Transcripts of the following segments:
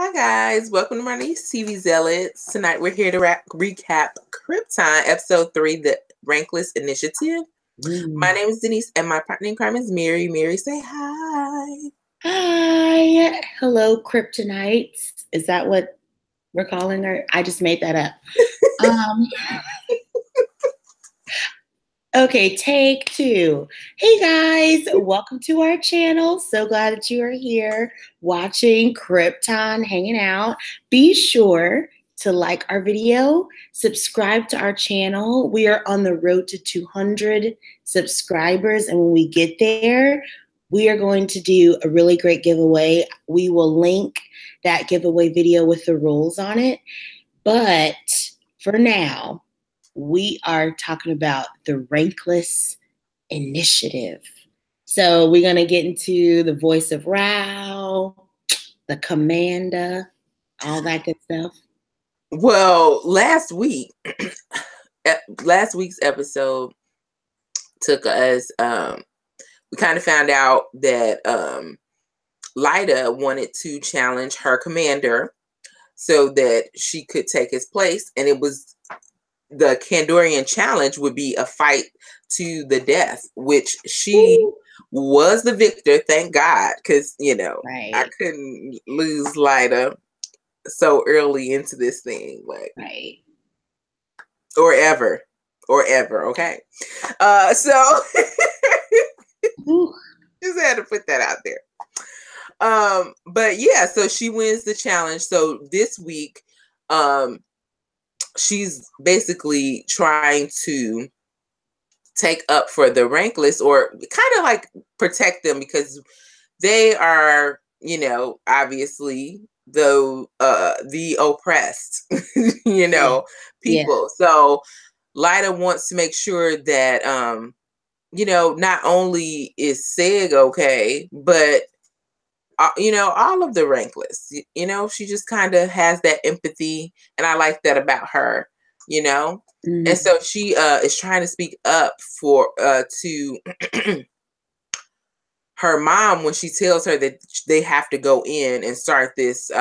Hi guys, welcome to my new TV Zealots. Tonight we're here to recap Krypton episode 3, the Rankless Initiative. My name is Denise and my partner in crime is Mary. Mary, say hi. Hi. Hello, Kryptonites. Is that what we're calling her? I just made that up. Okay, take 2. Hey guys, welcome to our channel. So glad that you are here watching Krypton, hanging out. Be sure to like our video, subscribe to our channel. We are on the road to 200 subscribers, and when we get there, we are going to do a really great giveaway. We will link that giveaway video with the rules on it. But for now, we are talking about the Rankless Initiative. So we're going to get into the voice of Rao, the commander, all that good stuff. Well, last week's episode took us, we kind of found out that Lyda wanted to challenge her commander so that she could take his place, and it was the Kandorian challenge would be a fight to the death, which she was the victor, thank God, because Right. I couldn't lose Lyda so early into this thing, like Right. or ever, okay. So just had to put that out there. But yeah, so she wins the challenge. So this week, she's basically trying to take up for the Rankless, or kind of like protect them, because they are, obviously the oppressed, people. Yeah. So Lyda wants to make sure that, not only is Sig okay, but all of the Rankless, she just kind of has that empathy, and I like that about her, and so she is trying to speak up for to her mom when she tells her that they have to go in and start this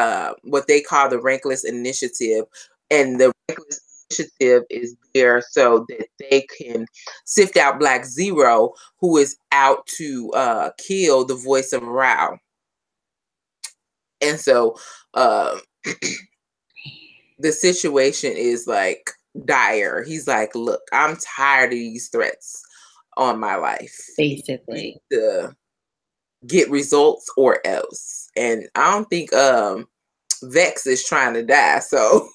what they call the Rankless Initiative, and the Rankless Initiative is there so that they can sift out Black Zero, who is out to kill the voice of Rao. And so the situation is like dire. He's like, look, I'm tired of these threats on my life. Basically. To get results or else. And I don't think Vex is trying to die. So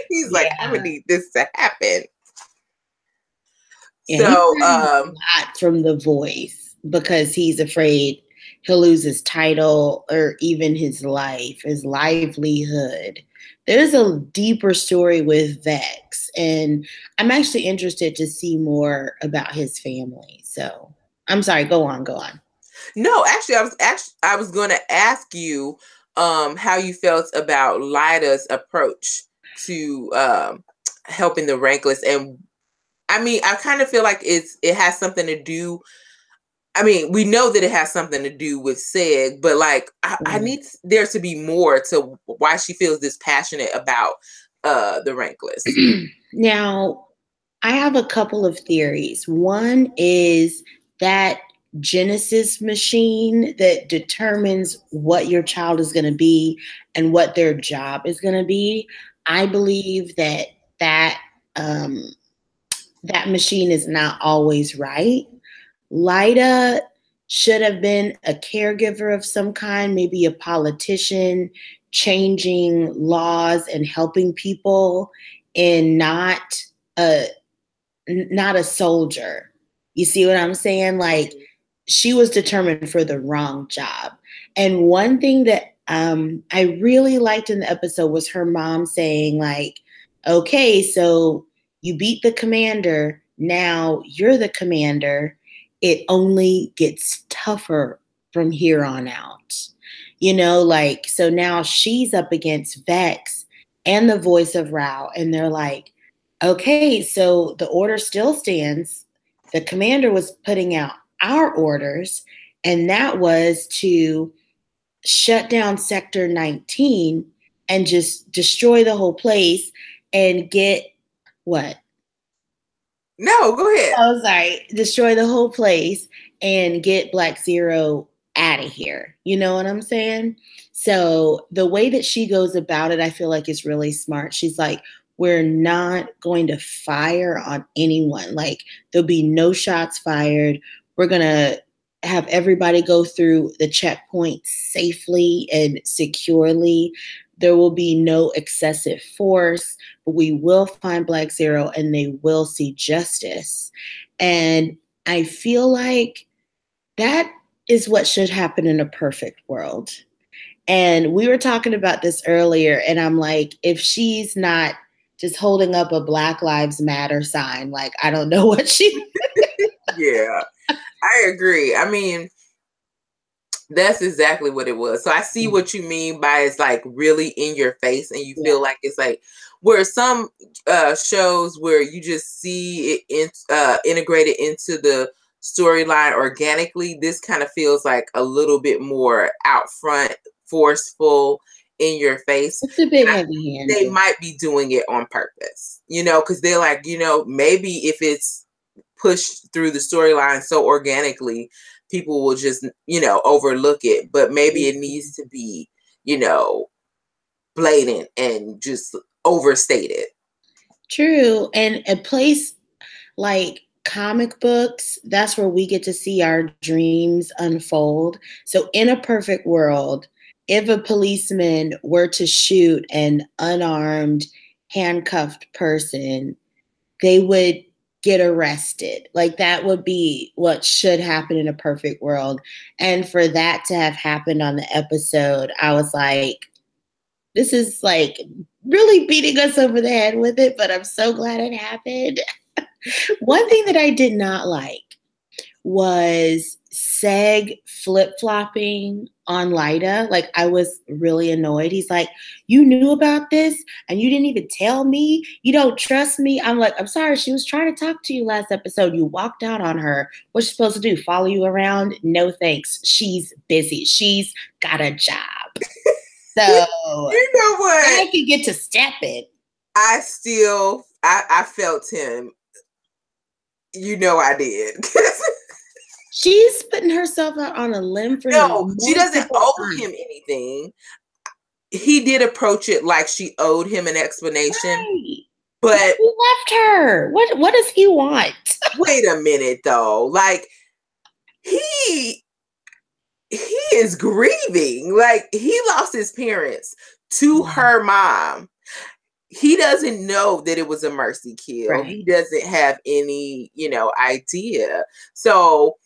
he's like, I'm gonna need this to happen. Yeah, so not from the voice, because he's afraid he'll lose his title or even his life, his livelihood. There's a deeper story with Vex, and I'm actually interested to see more about his family. So I'm sorry, go on. No, actually, I was going to ask you how you felt about Lyda's approach to helping the Rankless, and I mean, I kind of feel like it has something to do. I mean, we know that it has something to do with Sig, but like, I need there to be more to why she feels this passionate about the Rankless. Now, I have a couple of theories. One is that Genesis machine that determines what your child is going to be and what their job is going to be. I believe that machine is not always right. Lyda should have been a caregiver of some kind, maybe a politician, changing laws and helping people, and not a soldier. You see what I'm saying? Like, she was determined for the wrong job. And one thing that I really liked in the episode was her mom saying, like, okay, so you beat the commander, now you're the commander. It only gets tougher from here on out. Like, so now she's up against Vex and the voice of Rao, and they're like, okay, so the order still stands. The commander was putting out our orders, and that was to shut down Sector 19 and just destroy the whole place and get what? No, go ahead. Oh, sorry. Destroy the whole place and get Black Zero out of here. You know what I'm saying? So the way that she goes about it, I feel like is really smart. She's like, we're not going to fire on anyone. Like, there'll be no shots fired. We're going to have everybody go through the checkpoint safely and securely. There will be no excessive force, but we will find Black Zero and they will see justice. And I feel like that is what should happen in a perfect world. And we were talking about this earlier, and I'm like, if she's not just holding up a Black Lives Matter sign, like, I don't know what she. Yeah, I agree. I mean, that's exactly what it was. So I see what you mean by it's like really in your face, and you feel like it's like where some shows where you just see it integrated into the storyline organically. This kind of feels like a little bit more out front, forceful, in your face. It's a bit heavy-handed. They might be doing it on purpose, you know, because they're like, you know, maybe if it's pushed through the storyline so organically, people will just, you know, overlook it. But maybe it needs to be, you know, blatant and just overstated. True. And a place like comic books, that's where we get to see our dreams unfold. So in a perfect world, if a policeman were to shoot an unarmed, handcuffed person, they would get arrested. Like, that would be what should happen in a perfect world. And for that to have happened on the episode, I was like, this is like really beating us over the head with it, but I'm so glad it happened. One thing that I did not like was Seg flip-flopping on Lyda. Like, I was really annoyed. He's like, you knew about this and you didn't even tell me? You don't trust me? I'm like, I'm sorry. She was trying to talk to you last episode. You walked out on her. What's she supposed to do? Follow you around? No, thanks. She's busy. She's got a job. So, you know what? I could get to stepping. I felt him. You know I did. She's putting herself out on a limb for him. No, she doesn't owe him anything. He did approach it like she owed him an explanation. Right. But he left her. What does he want? Wait a minute though. Like, he is grieving. Like, he lost his parents to her mom. He doesn't know that it was a mercy kill. Right. He doesn't have any, you know, idea. So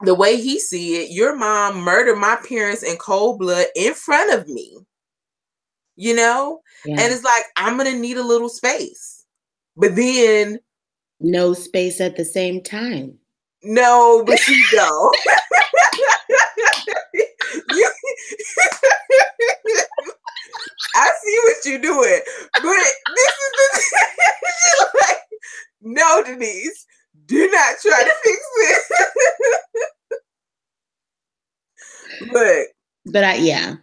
the way he see it, your mom murdered my parents in cold blood in front of me, you know? Yeah. And it's like, I'm going to need a little space. But then no space at the same time. No, but you don't. I see what you're doing, but this is the like, no, Denise, do not try to fix this. But yeah.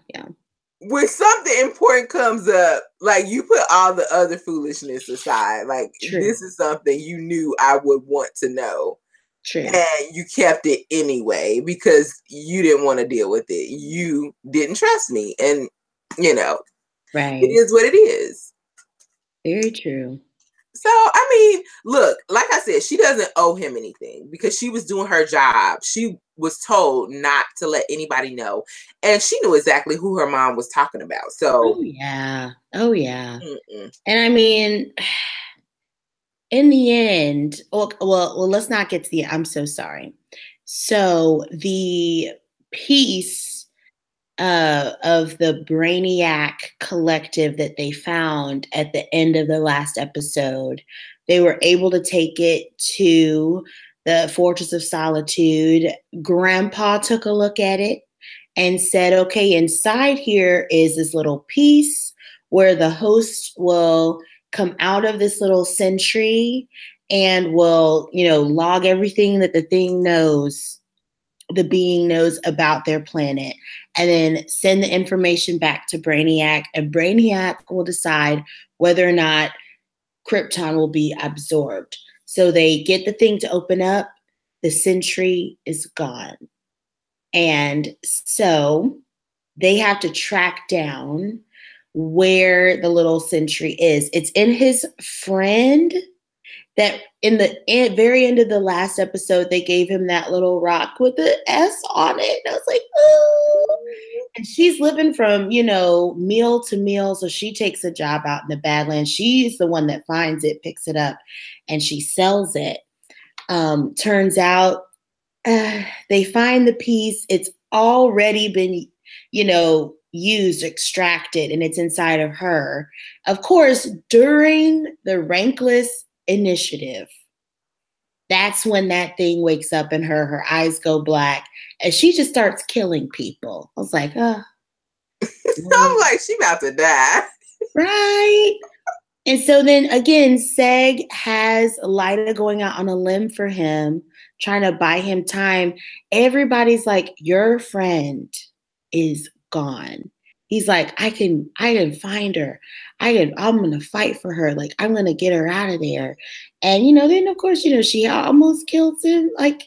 When something important comes up, like, you put all the other foolishness aside. Like, True. This is something you knew I would want to know. True. And you kept it anyway because you didn't want to deal with it. You didn't trust me. And, you know, right. It is what it is. Very true. So, I mean, look, like I said, she doesn't owe him anything because she was doing her job. She was told not to let anybody know. And she knew exactly who her mom was talking about. So, oh, yeah. Mm-mm. And I mean, in the end, well, let's not get to the, I'm so sorry. So the piece of the Brainiac collective that they found at the end of the last episode, they were able to take it to the Fortress of Solitude. Grandpa took a look at it and said, okay, inside here is this little piece where the host will come out of this little sentry and will, you know, log everything that the thing knows the being knows about their planet, and then send the information back to Brainiac, and Brainiac will decide whether or not Krypton will be absorbed. So they get the thing to open up, the sentry is gone. And so they have to track down where the little sentry is. It's in his friend that in the very end of the last episode, they gave him that little rock with the S on it. And I was like, oh. And she's living from, meal to meal. So she takes a job out in the Badlands. She's the one that finds it, picks it up, and she sells it. Turns out they find the piece. It's already been, used, extracted, and it's inside of her. Of course, during the Rankless initiative, that's when that thing wakes up in her. Her eyes go black, and she just starts killing people. I was like, oh. I'm like, she about to die. Right. And so then again, Seg has Lyda going out on a limb for him, trying to buy him time. Everybody's like, your friend is gone. He's like, I can find her. I'm gonna fight for her. Like, I'm gonna get her out of there. And then of course, she almost kills him. Like,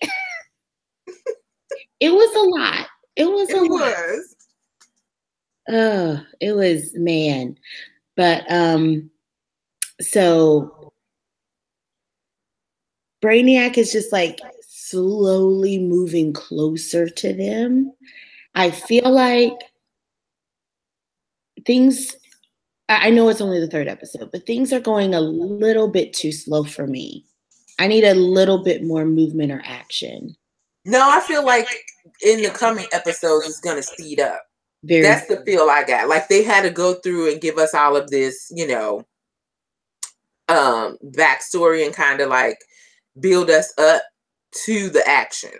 it was a lot. It was a lot. Oh, it was, man. But so Brainiac is just like slowly moving closer to them. I feel like things, I know it's only the third episode, but things are going a little bit too slow for me. I need a little bit more movement or action. No, I feel like in the coming episodes, it's going to speed up. That's the feel I got. Like they had to go through and give us all of this, backstory and kind of like build us up to the action.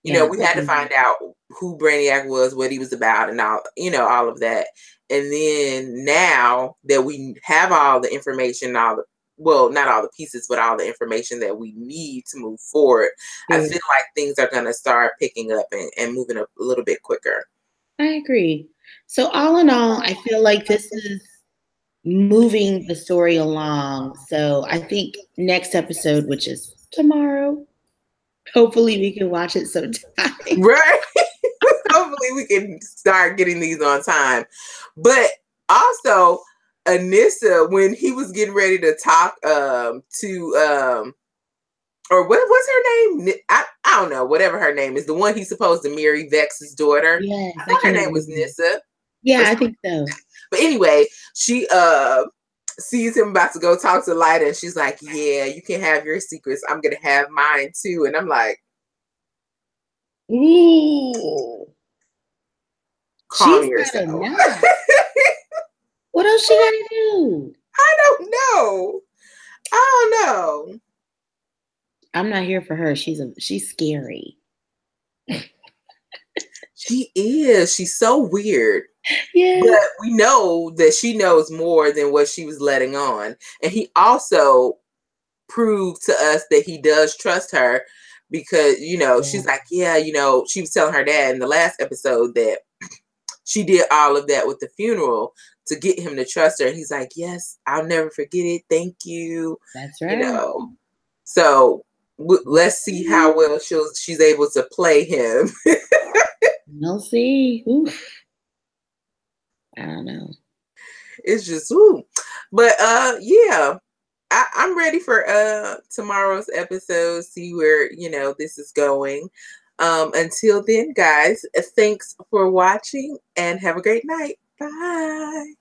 We had to find out who Brainiac was, what he was about, and all, all of that. And then now that we have all the information, not all the pieces, but all the information that we need to move forward, I feel like things are going to start picking up and moving a little bit quicker. I agree. So all in all, I feel like this is moving the story along. So I think next episode, which is tomorrow, hopefully we can watch it sometime. Right. Hopefully we can start getting these on time. But also, Anissa, when he was getting ready to talk to or what was her name? I don't know, whatever her name is, the one he's supposed to marry, Vex's daughter. Yes, I thought her name was Nissa. Yeah, I think so. But anyway, she sees him about to go talk to Lyda, and she's like, yeah, you can have your secrets. I'm going to have mine too. And I'm like, ooh. Calm yourself. What else she got to do? I don't know. I'm not here for her. She's scary. She is. She's so weird. Yeah. But we know that she knows more than what she was letting on. And he also proved to us that he does trust her because, she's like, yeah, she was telling her dad in the last episode that she did all of that with the funeral to get him to trust her. And he's like, yes, I'll never forget it. Thank you. That's right. So let's see how well she's able to play him. We'll see. Oof. I don't know. It's just, ooh. But yeah, I'm ready for tomorrow's episode, see where, this is going. Until then, guys, thanks for watching and have a great night. Bye.